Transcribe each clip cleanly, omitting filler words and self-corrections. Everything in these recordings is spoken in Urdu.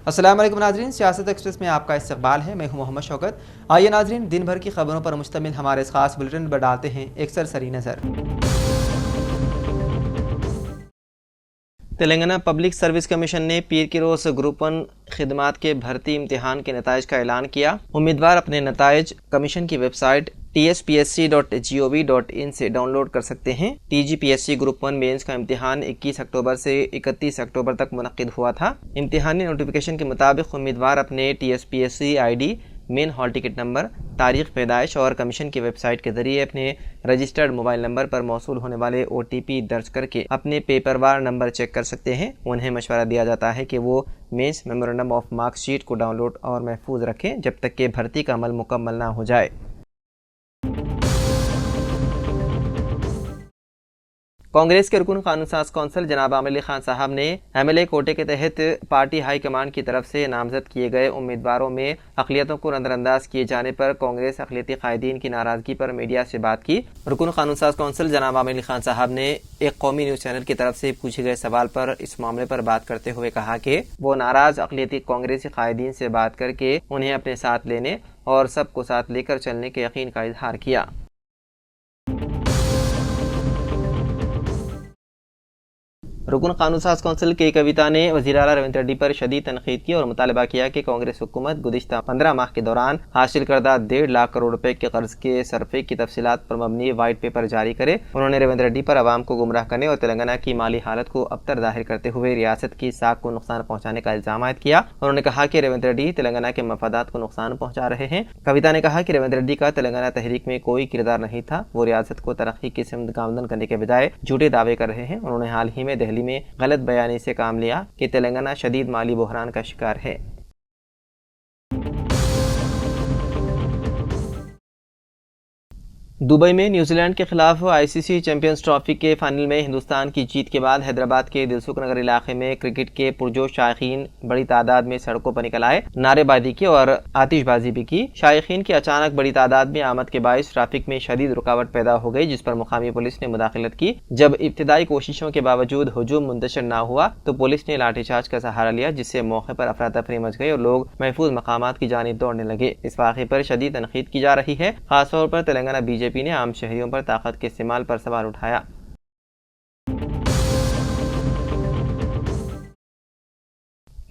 السلام علیکم ناظرین، سیاست ایکسپریس میں آپ کا استقبال ہے۔ میں ہوں محمد شوکت۔ آئیے ناظرین، دن بھر کی خبروں پر مشتمل ہمارے اس خاص بلیٹن پر ڈالتے ہیں ایک سرسری نظر۔ تلنگانہ پبلک سروس کمیشن نے پیر کی روز گروپ 1 خدمات کے بھرتی امتحان کے نتائج کا اعلان کیا۔ امیدوار اپنے نتائج کمیشن کی ویب سائٹ tspsc.gov.in سے ڈاؤن لوڈ کر سکتے ہیں۔ TGPSC گروپ 1 مینز کا امتحان 21 اکتوبر سے 31 اکتوبر تک منعقد ہوا تھا۔ امتحانی نوٹیفیکیشن کے مطابق امیدوار اپنے TSPSC ID، مین ہال ٹکٹ نمبر، تاریخ پیدائش اور کمیشن کی ویب سائٹ کے ذریعے اپنے رجسٹرڈ موبائل نمبر پر موصول ہونے والے OTP درج کر کے اپنے پیپر وار نمبر چیک کر سکتے ہیں۔ انہیں مشورہ دیا جاتا ہے کہ وہ means memorandum of marks sheet کو ڈاؤن لوڈ اور محفوظ رکھیں جب تک کہ بھرتی کا عمل مکمل نہ ہو جائے۔ کانگریس کے رکن قانون ساز کونسل جناب عامر علی خان صاحب نے MLA کوٹے کے تحت پارٹی ہائی کمانڈ کی طرف سے نامزد کیے گئے امیدواروں میں اقلیتوں کو نظر انداز کیے جانے پر کانگریس اقلیتی قائدین کی ناراضگی پر میڈیا سے بات کی۔ رکن قانون ساز کونسل جناب عامر علی خان صاحب نے ایک قومی نیوز چینل کی طرف سے پوچھے گئے سوال پر اس معاملے پر بات کرتے ہوئے کہا کہ وہ ناراض اقلیتی کانگریسی قائدین سے بات کر کے انہیں اپنے ساتھ لینے اور سب کو ساتھ لے کر چلنے کے یقین کا اظہار کیا۔ رکن قانون ساز کونسل کے کویتا نے وزیر اعلیٰ ریونت ریڈی پر شدید تنقید کی اور مطالبہ کیا کہ کانگریس حکومت گزشتہ 15 ماہ کے دوران حاصل کردہ 1.5 لاکھ کروڑ روپے کے قرض کے صرفے کی تفصیلات پر مبنی وائٹ پیپر جاری کرے۔ انہوں نے ریونت ریڈی پر عوام کو گمراہ کرنے اور تلنگانہ کی مالی حالت کو ابتر ظاہر کرتے ہوئے ریاست کی ساکھ کو نقصان پہنچانے کا الزام عائد کیا۔ انہوں نے کہا کہ ریونت ریڈی تلنگانہ کے مفادات کو نقصان پہنچا رہے ہیں۔ کویتا نے کہا کہ ریونت ریڈی کا تلنگانہ تحریک میں کوئی کردار نہیں تھا، وہ ریاست کو ترقی کی سمت گامزن کرنے کے بجائے جھوٹے دعوے کر رہے ہیں۔ انہوں نے حال ہی میں دہلی میں غلط بیانی سے کام لیا کہ تلنگانہ شدید مالی بحران کا شکار ہے۔ دبئی میں نیوزی لینڈ کے خلاف ICC چیمپئنز ٹرافی کے فائنل میں ہندوستان کی جیت کے بعد حیدرآباد کے دلسکھ نگر علاقے میں کرکٹ کے پرجوش شائقین بڑی تعداد میں سڑکوں پر نکل آئے، نعرے بازی کی اور آتش بازی بھی کی۔ شائقین کی اچانک بڑی تعداد میں آمد کے باعث ٹریفک میں شدید رکاوٹ پیدا ہو گئی، جس پر مقامی پولیس نے مداخلت کی۔ جب ابتدائی کوششوں کے باوجود ہجوم منتشر نہ ہوا تو پولیس نے لاٹھی چارج کا سہارا لیا، جس سے موقع پر افراتفری مچ گئی اور لوگ محفوظ مقامات کی جانب دوڑنے لگے۔ اس واقعے پر شدید تنقید کی جا رہی ہے۔ خاص طور پر تلنگانہ BJP نے عام شہریوں پر طاقت کے استعمال پر سوال اٹھایا۔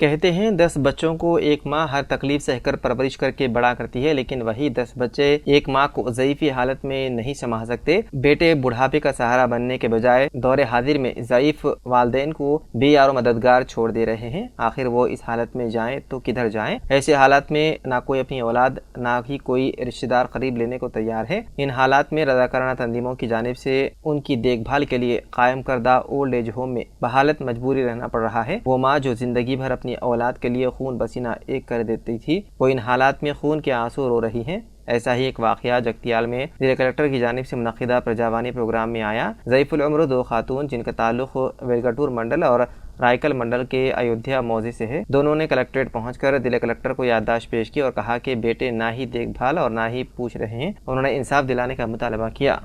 کہتے ہیں 10 بچوں کو ایک ماں ہر تکلیف سہ کر پرورش کر کے بڑا کرتی ہے، لیکن وہی 10 بچے ایک ماں کو ضعیفی حالت میں نہیں سنبھال سکتے۔ بیٹے بڑھاپے کا سہارا بننے کے بجائے دور حاضر میں ضعیف والدین کو بے یار و مددگار چھوڑ دے رہے ہیں۔ آخر وہ اس حالت میں جائیں تو کدھر جائیں؟ ایسے حالات میں نہ کوئی اپنی اولاد نہ ہی کوئی رشتہ دار قریب لینے کو تیار ہے۔ ان حالات میں رضاکارانہ تنظیموں کی جانب سے ان کی دیکھ بھال کے لیے قائم کردہ اولڈ ایج ہوم میں بحالت مجبوری رہنا پڑ رہا ہے۔ وہ ماں جو زندگی بھر اپنی اولاد کے لیے خون پسینہ ایک کر دیتی تھی، وہ ان حالات میں خون کے آنسو رو رہی ہیں۔ ایسا ہی ایک واقعہ جگتیال میں ضلع کلکٹر کی جانب سے منعقدہ پرجاوانی پروگرام میں آیا۔ ضعیف العمر 2 خاتون جن کا تعلق ویلگٹور منڈل اور رائکل منڈل کے ایودھیا موضع سے ہے، دونوں نے کلکٹریٹ پہنچ کر ضلع کلکٹر کو یادداشت پیش کی اور کہا کہ بیٹے نہ ہی دیکھ بھال اور نہ ہی پوچھ رہے ہیں۔ انہوں نے انصاف دلانے کا مطالبہ کیا۔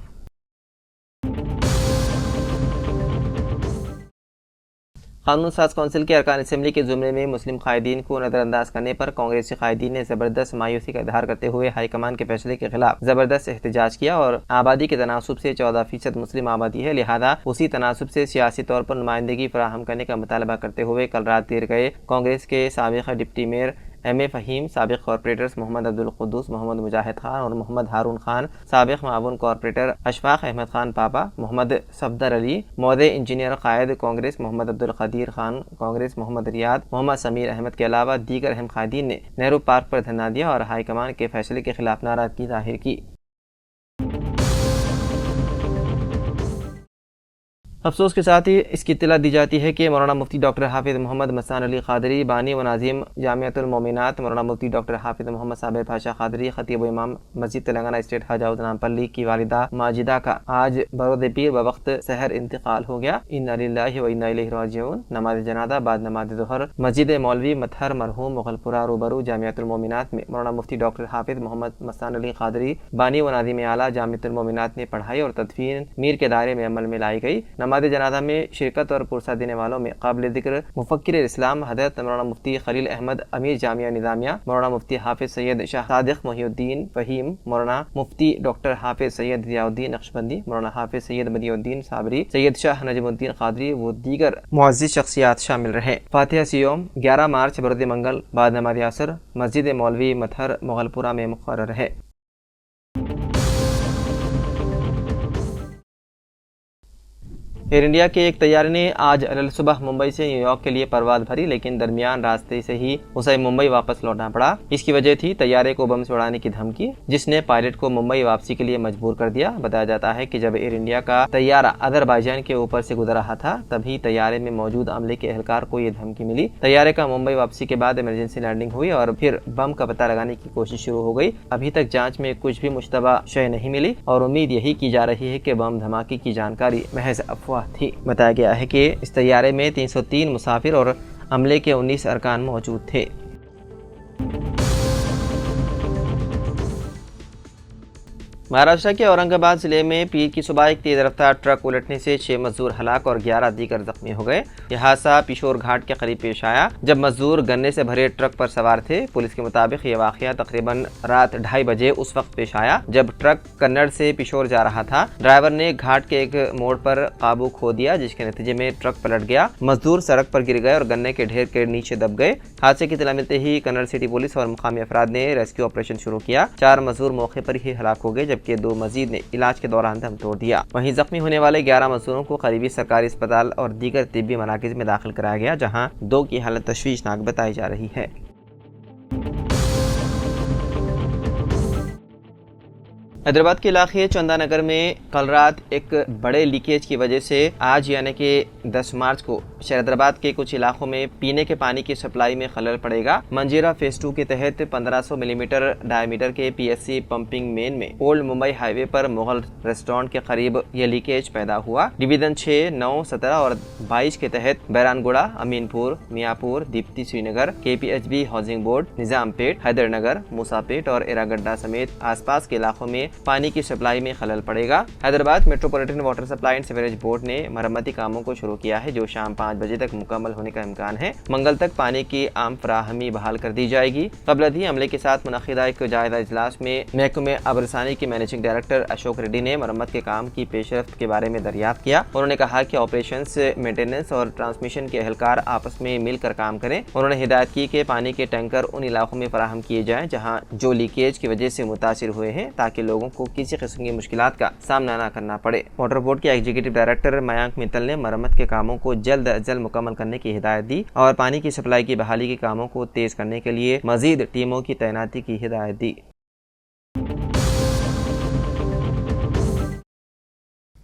قانون ساز کونسل کے ارکان اسمبلی کے زمرے میں مسلم قائدین کو نظر انداز کرنے پر کانگریسی قائدین نے زبردست مایوسی کا اظہار کرتے ہوئے ہائی کمان کے فیصلے کے خلاف زبردست احتجاج کیا اور آبادی کے تناسب سے 14% مسلم آبادی ہے، لہذا اسی تناسب سے سیاسی طور پر نمائندگی فراہم کرنے کا مطالبہ کرتے ہوئے کل رات دیر گئے کانگریس کے سابق ڈپٹی میئر MA فہیم، سابق کارپوریٹرز محمد عبدالقدوس، محمد مجاہد خان اور محمد ہارون خان، سابق معاون کارپوریٹر اشفاق احمد خان پاپا، محمد صفدر علی، مودع انجینئر قائد کانگریس محمد عبدالقدیر خان کانگریس، محمد ریاض، محمد سمیر احمد کے علاوہ دیگر اہم قائدین نے نہرو پارک پر دھرنا دیا اور ہائی کمان کے فیصلے کے خلاف ناراضگی ظاہر کی۔ افسوس کے ساتھ ہی اس کی اطلاع دی جاتی ہے کہ مولانا مفتی ڈاکٹر حافظ محمد مستان علی قادری بانی و ناظم جامعۃ المومنات، مولانا مفتی ڈاکٹر حافظ محمد صابر پاشا قادری خطیب و امام مسجد تلنگانہ اسٹیٹ حاج ہاؤس نامپلی کی والدہ ماجدہ کا آج برود پیر بوقت سحر انتقال ہو گیا۔ انا للہ و انا الیہ راجعون۔ نماز جنازہ بعد نماز ظہر مسجد مولوی متھر مرحوم مغل پورہ روبرو جامعۃ المومنات میں مولانا مفتی ڈاکٹر حافظ محمد مستان علی قادری بانی و ناظم اعلیٰ جامعۃ المومنات نے پڑھائی اور تدفین میر کے دائرے میں عمل میں لائی گئی۔ نماز جنازہ میں شرکت اور پرسہ دینے والوں میں قابل ذکر مفکر اسلام حضرت مولانا مفتی خلیل احمد امیر جامعہ نظامیہ، مولانا مفتی حافظ سید شاہ صادق محی الدین فہیم، مولانا مفتی ڈاکٹر حافظ سید ضیاء الدین نقشبندی، مولانا حافظ سید بدیع الدین صابری، سید شاہ نجم الدین قادری و دیگر معزز شخصیات شامل رہے۔ فاتحہ سیوم 11 مارچ برود منگل بعد نماز عصر مسجد مولوی متھر مغل پورہ میں مقرر ہے۔ ایئر انڈیا کے ایک طیارے نے آج صبح ممبئی سے نیو یارک کے لیے پرواز بھری، لیکن درمیان راستے سے ہی اسے ممبئی واپس لوٹنا پڑا۔ اس کی وجہ تھی طیارے کو بم سے اڑانے کی دھمکی، جس نے پائلٹ کو ممبئی واپسی کے لیے مجبور کر دیا۔ بتایا جاتا ہے کہ جب ایئر انڈیا کا طیارہ آذربائیجان کے اوپر سے گزر رہا تھا، تبھی طیارے میں موجود عملے کے اہلکار کو یہ دھمکی ملی۔ طیارے کا ممبئی واپسی کے بعد ایمرجنسی لینڈنگ ہوئی اور پھر بم کا پتہ لگانے کی کوشش شروع ہو گئی۔ ابھی تک جانچ میں کچھ بھی مشتبہ شے نہیں ملی اور امید یہی کی جا رہی ہے کہ بم دھماکے کی جانکاری محض افواہ تھی۔ بتایا گیا ہے کہ اس طیارے میں 303 مسافر اور عملے کے 19 ارکان موجود تھے۔ مہاراشٹر کے اورنگ آباد ضلع میں پیر کی صبح ایک تیز رفتار ٹرک الٹنے سے 6 مزدور ہلاک اور 11 دیگر زخمی ہو گئے۔ یہ حادثہ پیشور گھاٹ کے قریب پیش آیا جب مزدور گنے سے بھرے ٹرک پر سوار تھے۔ پولیس کے مطابق یہ واقعہ تقریباً رات 2:30 بجے اس وقت پیش آیا جب ٹرک کنڑ سے پیشور جا رہا تھا۔ ڈرائیور نے گھاٹ کے ایک موڑ پر قابو کھو دیا، جس کے نتیجے میں ٹرک پلٹ گیا۔ مزدور سڑک پر گر گئے اور گنے کے ڈھیر کے نیچے دب گئے۔ حادثے کی اطلاع ملتے ہی کنڑ سٹی پولیس اور مقامی افراد نے ریسکیو آپریشن شروع کیا۔ 4 مزدور موقع پر ہی ہلاک ہو گئے جبکہ 2 مزید نے علاج کے دوران دم توڑ دیا۔ وہیں زخمی ہونے والے 11 مزدوروں کو قریبی سرکاری اسپتال اور دیگر طبی مراکز میں داخل کرایا گیا، جہاں 2 کی حالت تشویشناک بتائی جا رہی ہے۔ حیدرآباد کے علاقے چندا نگر میں کل رات ایک بڑے لیکیج کی وجہ سے آج یعنی کہ 10 مارچ کو شہر حیدرآباد کے کچھ علاقوں میں پینے کے پانی کی سپلائی میں خلل پڑے گا۔ منجیرا فیز 2 کے تحت 1500 ملی میٹر ڈائی میٹر کے پی ایس سی پمپنگ مین میں اولڈ ممبئی ہائی وے پر مغل ریسٹورانٹ کے قریب یہ لیکیج پیدا ہوا۔ ڈویژن 6، 9، 17 اور 22 کے تحت بیران گوڑا، امین پور، میاں پور، Deepti Srinagar, K P H B housing board, Nizampet, Haider Nagar, موسا پیٹ اور ایراگڈا سمیت آس پاس کے علاقوں میں پانی کی سپلائی میں خلل پڑے گا۔ Hyderabad metropolitan water supply and sewerage board نے مرمتی کاموں کو شروع کیا ہے، جو شام 5 بجے تک مکمل ہونے کا امکان ہے۔ منگل تک پانی کی عام فراہمی بحال کر دی جائے گی۔ قبل ازیں عملے کے ساتھ منعقدہ ایک جائزہ اجلاس میں محکمہ آبرسانی کے مینیجنگ ڈائریکٹر اشوک ریڈی نے مرمت کے کام کی پیش رفت کے بارے میں دریافت کیا۔ انہوں نے کہا کہ آپریشنز، مینٹیننس اور ٹرانسمیشن کے اہلکار آپس میں مل کر کام کریں۔ انہوں نے ہدایت کی کہ پانی کے ٹینکر ان علاقوں میں فراہم کیے جائیں جہاں جو لیکیج کی وجہ سے متاثر ہوئے ہیں، تاکہ لوگوں کو کسی قسم کی مشکلات کا سامنا نہ کرنا پڑے۔ واٹر بورڈ کے ایگزیکٹو ڈائریکٹر میانک متل نے مرمت کے کاموں کو جلد از جلد مکمل کرنے کی ہدایت دی اور پانی کی سپلائی کی بحالی کے کاموں کو تیز کرنے کے لیے مزید ٹیموں کی تعیناتی کی ہدایت دی۔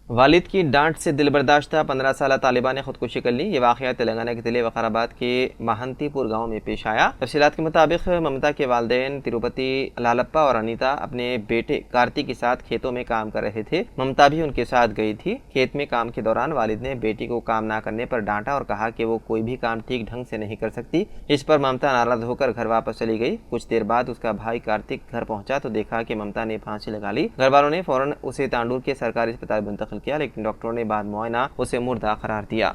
والد کی ڈانٹ سے دل برداشتہ 15 سالہ طالبہ نے خودکشی کر لی۔ یہ واقعہ تلنگانہ کے ضلع وقار آباد کے مہنتی پور گاؤں میں پیش آیا۔ تفصیلات کے مطابق ممتا کے والدین تروپتی لالپا اور انیتا اپنے بیٹے کارتی کے ساتھ کھیتوں میں کام کر رہے تھے۔ ممتا بھی ان کے ساتھ گئی تھی۔ کھیت میں کام کے دوران والد نے بیٹی کو کام نہ کرنے پر ڈانٹا اور کہا کہ وہ کوئی بھی کام ٹھیک ڈھنگ سے نہیں کر سکتی۔ اس پر ممتا ناراض ہو کر گھر واپس چلی گئی۔ کچھ دیر بعد اس کا بھائی کارتک گھر پہنچا تو دیکھا کہ ممتا نے پھانسی لگا لی۔ گھر والوں نے فوراً اسے تانڈور کے سرکاری اسپتال منتقل کیا، لیکن ڈاکٹروں نے بعد معائنہ اسے مردہ قرار دیا۔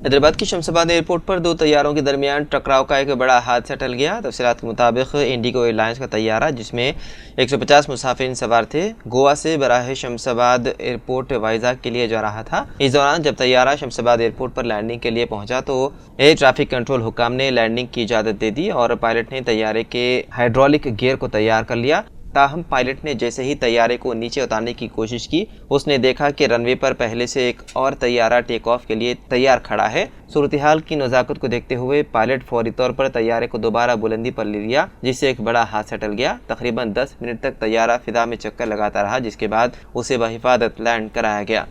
حیدرآباد کی شمس آباد ایئرپورٹ پر 2 طیاروں کے درمیان ٹکراؤ کا ایک بڑا حادثہ ٹل گیا۔ تفصیلات کے مطابق انڈیگو ایئر لائنز کا طیارہ جس میں 150 مسافرین سوار تھے، گوا سے براہ شمس آباد ایئرپورٹ وائزاگ کے لیے جا رہا تھا۔ اس دوران جب طیارہ شمس آباد ایئرپورٹ پر لینڈنگ کے لیے پہنچا تو ایئر ٹریفک کنٹرول حکام نے لینڈنگ کی اجازت دے دی اور پائلٹ نے طیارے کے ہائیڈرولک گیئر کو تیار کر لیا۔ تاہم پائلٹ نے جیسے ہی طیارے کو نیچے اتارنے کی کوشش کی، اس نے دیکھا کہ رن وے پر پہلے سے ایک اور طیارہ ٹیک آف کے لیے تیار کھڑا ہے۔ صورتحال کی نزاکت کو دیکھتے ہوئے پائلٹ فوری طور پر طیارے کو دوبارہ بلندی پر لے لیا، جس سے ایک بڑا حادثہ ٹل گیا۔ تقریباً 10 منٹ تک طیارہ فضا میں چکر لگاتا رہا، جس کے بعد اسے بحفاظت لینڈ کرایا گیا۔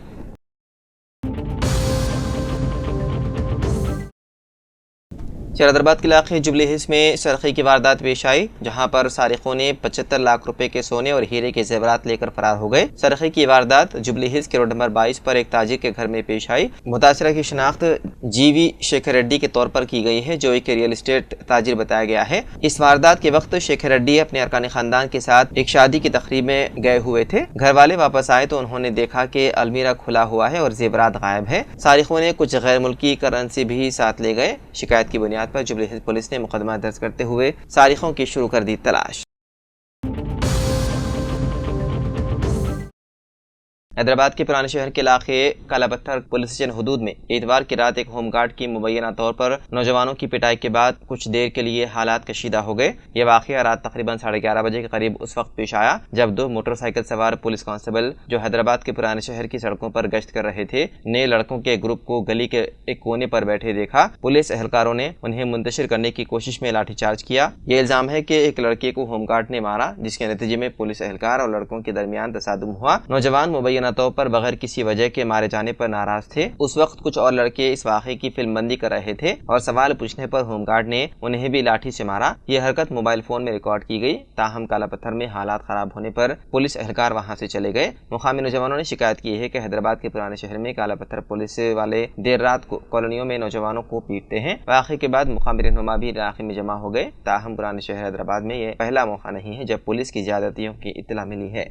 حیدرآباد کے علاقے جبلی ہلز میں سرقے کی واردات پیش آئی، جہاں پر سارقوں نے 75 لاکھ روپے کے سونے اور ہیرے کے زیورات لے کر فرار ہو گئے۔ سرقے کی واردات جبلی ہلز کے روڈ نمبر 22 پر ایک تاجر کے گھر میں پیش آئی۔ متاثرہ کی شناخت جی وی شیکھر ریڈی کے طور پر کی گئی ہے، جو ایک ریئل اسٹیٹ تاجر بتایا گیا ہے۔ اس واردات کے وقت شیکھر ریڈی اپنے ارکان خاندان کے ساتھ ایک شادی کی تقریب میں گئے ہوئے تھے۔ گھر والے واپس آئے تو انہوں نے دیکھا کہ المیرہ کھلا ہوا ہے اور زیورات غائب ہے۔ سارقوں نے کچھ غیر ملکی کرنسی بھی ساتھ لے گئے۔ شکایت کی بنیاد پر جبلی ہلز پولیس نے مقدمہ درج کرتے ہوئے سارقوں کی شروع کر دی تلاش۔ حیدرآباد کے پرانے شہر کے علاقے کالا پتھر پولیس اسٹیشن حدود میں اتوار کی رات ایک ہوم گارڈ کی مبینہ طور پر نوجوانوں کی پٹائی کے بعد کچھ دیر کے لیے حالات کشیدہ ہو گئے۔ یہ واقعہ رات تقریباً 11:30 بجے کے قریب اس وقت پیش آیا جب 2 موٹر سائیکل سوار پولیس کانسٹیبل جو حیدرآباد کے پرانے شہر کی سڑکوں پر گشت کر رہے تھے نے لڑکوں کے گروپ کو گلی کے ایک کونے پر بیٹھے دیکھا۔ پولیس اہلکاروں نے انہیں منتشر کرنے کی کوشش میں لاٹھی چارج کیا۔ یہ الزام ہے کہ ایک لڑکے کو ہوم گارڈ نے مارا، جس کے نتیجے میں پولیس اہلکار اور لڑکوں کے درمیان تصادم ہوا۔ نوجوان مبینہ طور پر بغیر کسی وجہ کے مارے جانے پر ناراض تھے۔ اس وقت کچھ اور لڑکے اس واقعے کی فلم بندی کر رہے تھے اور سوال پوچھنے پر ہوم گارڈ نے انہیں بھی لاٹھی سے مارا۔ یہ حرکت موبائل فون میں ریکارڈ کی گئی، تاہم کالا پتھر میں حالات خراب ہونے پر پولیس اہلکار وہاں سے چلے گئے۔ مقامی نوجوانوں نے شکایت کی ہے کہ حیدرآباد کے پرانے شہر میں کالا پتھر پولیس والے دیر رات کو کالونیوں میں نوجوانوں کو پیٹتے ہیں۔ واقعے کے بعد مقامی رہنما بھی علاقے میں جمع ہو گئے، تاہم پرانے شہر حیدرآباد میں یہ پہلا موقع نہیں ہے جب پولیس کی زیادتیوں کی اطلاع ملی ہے۔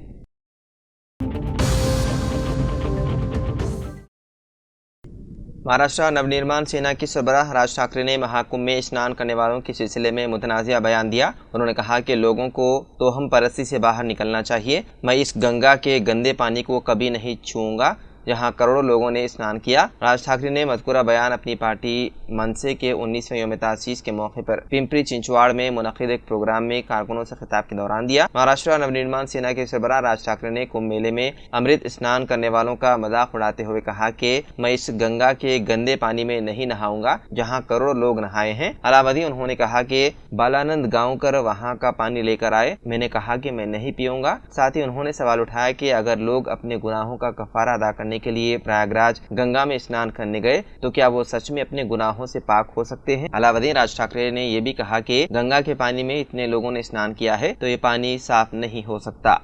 مہاراشٹر نونرمان سینا کی سربراہ راج ٹھاکرے نے مہاکمبھ میں اسنان کرنے والوں کے سلسلے میں متنازع بیان دیا۔ انہوں نے کہا کہ لوگوں کو توہم پرستی سے باہر نکلنا چاہیے۔ میں اس گنگا کے گندے پانی کو کبھی نہیں چھوؤں گا جہاں کروڑوں لوگوں نے اسنان کیا۔ راج ٹھاکرے نے مذکورہ بیان اپنی پارٹی منسے کے 19ویں یوم تاسیس کے موقع پر پمپری چنچواڑ میں منعقد ایک پروگرام میں کارکنوں سے خطاب کے دوران دیا۔ مہاراشٹر نونرمان سینا کے سربراہ راج ٹھاکرے نے کمبھ میلے میں امرت اسنان کرنے والوں کا مذاق اڑاتے ہوئے کہا کہ میں اس گنگا کے گندے پانی میں نہیں نہاؤں گا جہاں کروڑوں لوگ نہائے ہیں۔ علاوہ ازیں انہوں نے کہا کہ بالانند گاؤں کر وہاں کا پانی لے کر آئے، میں نے کہا کہ میں نہیں پیوں گا۔ ساتھ ہی انہوں نے سوال اٹھایا کہ اگر لوگ اپنے گناہوں کا کفارہ ادا کرنے کے لیے پریاگ راج گنگا میں اسنان کرنے گئے تو کیا وہ سچ میں اپنے گناہوں سے پاک ہو سکتے ہیں؟ علاوہ ازیں راج ٹھاکرے نے یہ بھی کہا کہ گنگا کے پانی میں اتنے لوگوں نے اسنان کیا ہے تو یہ پانی صاف نہیں ہو سکتا۔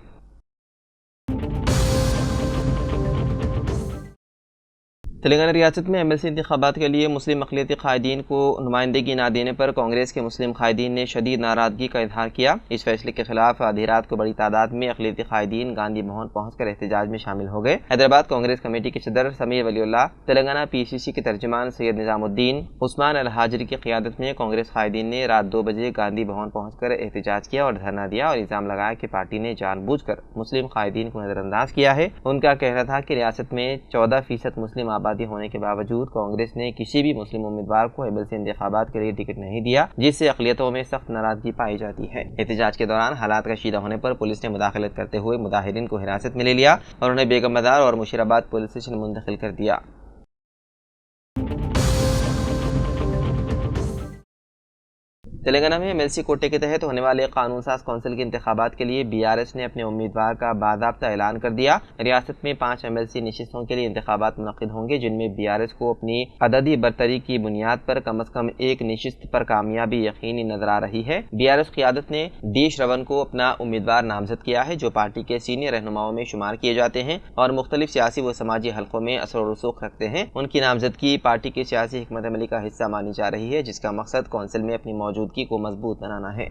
تلنگانہ ریاست میں MLC انتخابات کے لیے مسلم اقلیتی قائدین کو نمائندگی نہ دینے پر کانگریس کے مسلم قائدین نے شدید ناراضگی کا اظہار کیا۔ اس فیصلے کے خلاف آدھی رات کو بڑی تعداد میں اقلیتی قائدین گاندھی بھون پہنچ کر احتجاج میں شامل ہو گئے۔ حیدرآباد کانگریس کمیٹی کے صدر سمیر ولی اللہ، تلنگانہ PCC کے ترجمان سید نظام الدین عثمان الحاجری کی قیادت میں کانگریس قائدین نے رات 2 بجے گاندھی بھون پہنچ کر احتجاج کیا اور دھرنا دیا اور الزام لگایا کہ پارٹی نے جان بوجھ کر مسلم قائدین کو نظر انداز کیا ہے۔ ان کا کہنا تھا کہ ریاست میں 14% مسلم آبادی ہونے کے باوجود کانگریس نے کسی بھی مسلم امیدوار کو MLC انتخابات کے لیے ٹکٹ نہیں دیا، جس سے اقلیتوں میں سخت ناراضگی پائی جاتی ہے۔ احتجاج کے دوران حالات کشیدہ ہونے پر پولیس نے مداخلت کرتے ہوئے مظاہرین کو حراست میں لے لیا اور انہیں بیگم بازار اور مشیرآباد پولیس اسٹیشن منتقل کر دیا۔ تلنگانہ میں MLC کوٹے کے تحت ہونے والے قانون ساز کونسل کے انتخابات کے لیے BRS نے اپنے امیدوار کا باضابطہ اعلان کر دیا۔ ریاست میں 5 MLC نشستوں کے لیے انتخابات منعقد ہوں گے، جن میں BRS کو اپنی عددی برتری کی بنیاد پر کم از کم ایک نشست پر کامیابی یقینی نظر آ رہی ہے۔ BRS قیادت نے D شرون کو اپنا امیدوار نامزد کیا ہے، جو پارٹی کے سینئر رہنماؤں میں شمار کیے جاتے ہیں اور مختلف سیاسی و سماجی حلقوں میں اثر و رسوخ رکھتے ہیں۔ ان کی نامزدگی پارٹی کی سیاسی حکمت عملی کا حصہ مانی جا رہی ہے، جس کا مقصد کونسل میں اپنی موجودگی کو مضبوط بنانا ہے۔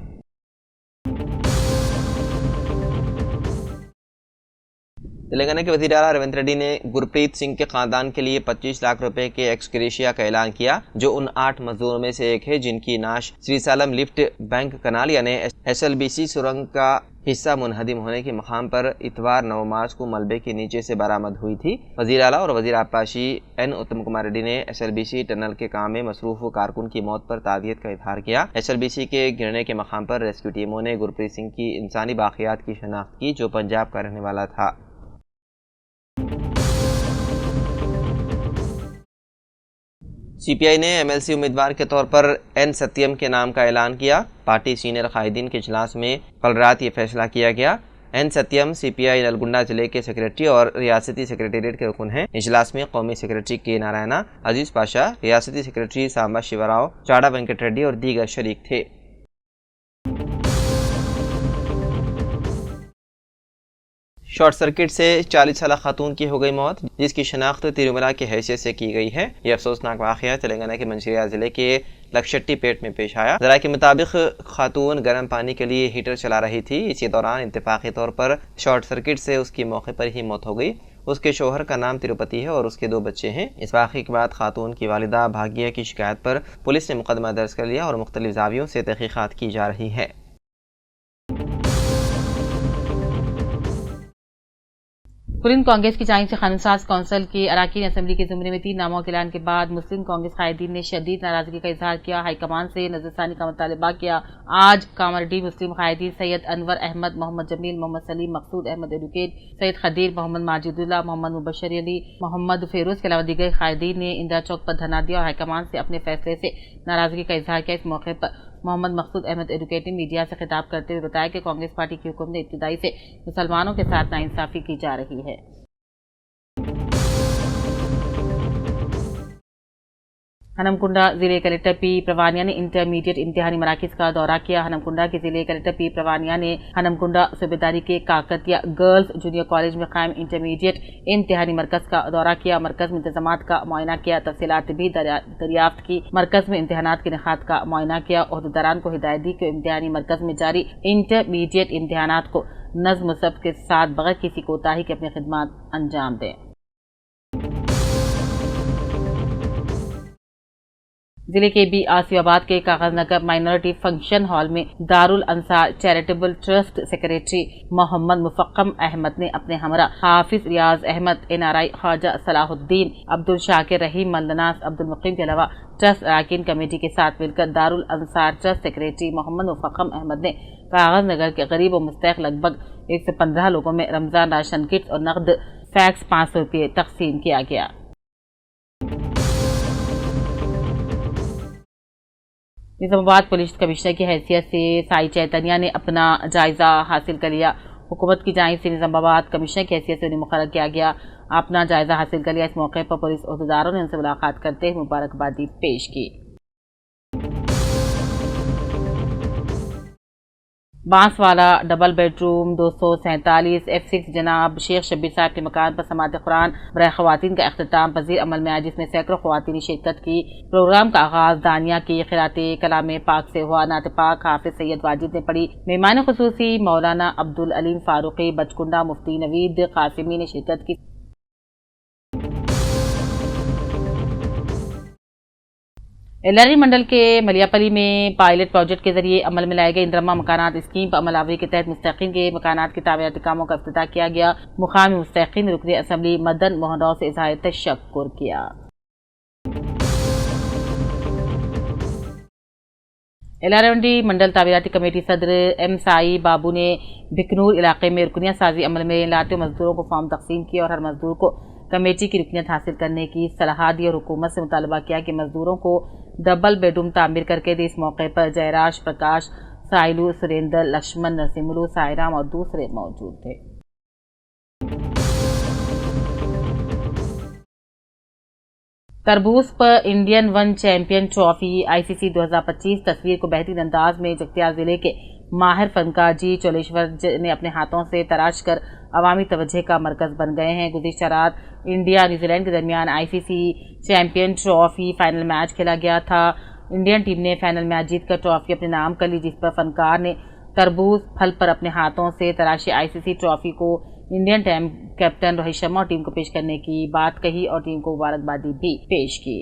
تلنگانہ کے وزیر اعلیٰ ریونت ریڈی نے گرپریت سنگھ کے خاندان کے لیے 25 لاکھ روپے کے ایکس گریشیا کا اعلان کیا، جو ان 8 مزدوروں میں سے ایک ہے جن کی نعش سری سالم لفٹ بینک کنال یعنی SLBC سرنگ کا حصہ منہدم ہونے کے مقام پر اتوار 9 مارچ کو ملبے کے نیچے سے برآمد ہوئی تھی۔ وزیر اعلیٰ اور وزیر آبپاشی این اتم کمار ریڈی نے SLBC ٹنل کے کام میں مصروف کارکن کی موت پر تعزیت کا اظہار کیا۔ SLBC کے گرنے کے مقام پر ریسکیو ٹیموں نے گرپریت سنگھ کی انسانی باقیات کی شناخت کی، جو پنجاب کا رہنے والا تھا۔ CPI نے MLC امیدوار کے طور پر این ستیم کے نام کا اعلان کیا۔ پارٹی سینئر قائدین کے اجلاس میں کل رات یہ فیصلہ کیا گیا۔ این ستیم CPI نلگنڈا ضلع کے سیکریٹری اور ریاستی سیکریٹریٹ کے رکن ہیں۔ اجلاس میں قومی سیکریٹری کے نارائنا، عزیز پاشا، ریاستی سیکریٹری سامبا شیوراؤ، چاڑا وینکٹ ریڈی اور دیگر شریک تھے۔ شارٹ سرکٹ سے 40 سالہ خاتون کی ہو گئی موت، جس کی شناخت تیروملا کی حیثیت سے کی گئی ہے۔ یہ افسوسناک واقعہ تلنگانہ کے منچریال ضلع کے لکشٹی پیٹ میں پیش آیا۔ ذرائع کے مطابق خاتون گرم پانی کے لیے ہیٹر چلا رہی تھی۔ اسی دوران اتفاقی طور پر شارٹ سرکٹ سے اس کی موقع پر ہی موت ہو گئی۔ اس کے شوہر کا نام تروپتی ہے اور اس کے 2 بچے ہیں۔ اس واقعے کے بعد خاتون کی والدہ بھاگیہ کی شکایت پر پولیس نے مقدمہ درج کر لیا اور مختلف زاویوں سے تحقیقات کی جا رہی ہے۔ پرند کانگریس کی جانب سے قانون ساز کونسل کے اراکین اسمبلی کے زمرے میں 3 ناموں کے اعلان کے بعد مسلم کانگریس قائدین نے شدید ناراضگی کا اظہار کیا، ہائی کمان سے نظر ثانی کا مطالبہ کیا۔ آج کامرڈی مسلم قائدین سید انور احمد، محمد جمیل، محمد سلیم، مقصود احمد ایڈوکیٹ، سید خدیر، محمد ماجد اللہ، محمد مبشر علی، محمد فیروز کے علاوہ دیگر قائدین نے اندرا چوک پر دھرنا دیا اور ہائی کمان سے اپنے فیصلے سے ناراضگی کا اظہار کیا۔ اس موقع پر محمد مقصود احمد ایڈوکیٹ نے میڈیا سے خطاب کرتے ہوئے بتایا کہ کانگریس پارٹی کی حکومت ابتدائی سے مسلمانوں کے ساتھ ناانصافی کی جا رہی ہے۔ ہنمکنڈا ضلع کلکٹر پی پروانیہ نے انٹرمیڈیٹ امتحانی مراکز کا دورہ کیا۔ ہنمکنڈا کے ضلع کلکٹر پی پروانیہ نے ہنمکنڈا صوبیداری کے کاکتیہ گرلز جونیئر کالج میں قائم انٹرمیڈیٹ امتحانی مرکز کا دورہ کیا، مرکز میں انتظامات کا معائنہ کیا، تفصیلات بھی دریافت کی، مرکز میں امتحانات کے انعقاد کا معائنہ کیا۔ عہدیداران کو ہدایت دی کہ امتحانی مرکز میں جاری انٹرمیڈیٹ امتحانات کو نظم و ضبط کے ساتھ بغیر کسی کوتاہی کے اپنی خدمات انجام دیں۔ ضلع کے بی آصف آباد کے کاغذ نگر مائنورٹی فنکشن ہال میں دارالانصار چیریٹیبل ٹرسٹ سیکریٹری محمد مفقم احمد نے اپنے ہمراہ حافظ ریاض احمد، NRI خواجہ صلاح الدین، عبدالشاکر رحیم، ملناس عبدالمقیم کے علاوہ ٹرسٹ اراکین کمیٹی کے ساتھ مل کر دارالانصار ٹرسٹ سیکریٹری محمد مفقم احمد نے کاغذ نگر کے غریب و مستحق لگ بھگ 115 لوگوں میں رمضان راشن کٹس اور نقد فیکس 500 روپے تقسیم کیا گیا۔ نظام آباد پولیس کمشنر کی حیثیت سے سائی چیتنیا نے اپنا جائزہ حاصل کر لیا۔ حکومت کی جانب سے نظام آباد کمشنر کی حیثیت سے انہیں مقرر کیا گیا، اپنا جائزہ حاصل کر لیا۔ اس موقع پر پولیس عہدیداروں نے ان سے ملاقات کرتے ہوئے مبارکبادی پیش کی۔ بانسوالا ڈبل بیڈ روم 247 F6 جناب شیخ شبیر صاحب کے مکان پر سماعت قرآن برائے خواتین کا اختتام پذیر عمل میں آیا، جس میں سینکڑوں خواتین نے شرکت کی۔ پروگرام کا آغاز دانیہ کی قرأت کلام پاک سے ہوا۔ نعت پاک حافظ سید واجد نے پڑھی۔ مہمان خصوصی مولانا عبدالعلیم فاروقی بچکنڈا، مفتی نوید قاسمی نے شرکت کی۔ لری منڈل کے ملیاپلی میں پائلٹ پروجیکٹ کے ذریعے عمل میں لائے گئے اندرما مکانات اسکیم پر عمل آوری کے تحت مستحقین کے مکانات کے تعمیراتی کاموں کا افتتاح کیا گیا۔ مقامی مستحقین نے رکن اسمبلی مدن موہن راؤ سے اظہار تشکر کیا۔ ایلاریونڈی منڈل تعمیراتی کمیٹی صدر ایم سائی بابو نے بکنور علاقے میں رکنیت سازی عمل میں لاتے مزدوروں کو فارم تقسیم کیے اور ہر مزدور کو کمیٹی کی رکنیت حاصل کرنے کی صلاح دی اور حکومت سے مطالبہ کیا کہ مزدوروں کو ڈبل بیڈ روم تعمیر کر کے دے۔ اس موقع پر جیراج پرکاش، سائلو، سریندر، لکشمن، نرسملو، سائرام اور دوسرے موجود تھے۔ تربوز پر Indian won champion trophy ICC 2025 تصویر کو بہترین انداز میں جگتیال ضلع کے ماہر فنکار جی چولیشور نے اپنے ہاتھوں سے تراش کر عوامی توجہ کا مرکز بن گئے ہیں۔ گزشتہ رات انڈیا نیوزی لینڈ کے درمیان ICC champion trophy final match کھیلا گیا تھا۔ انڈین ٹیم نے فائنل میچ جیت کر ٹرافی اپنے نام کر لی، جس پر فنکار نے تربوز پھل پر اپنے ہاتھوں سے تراشی ICC ٹرافی کو Indian team captain Rohit Sharma اور ٹیم کو پیش کرنے کی بات کہی اور ٹیم کو مبارکبادی بھی پیش کی۔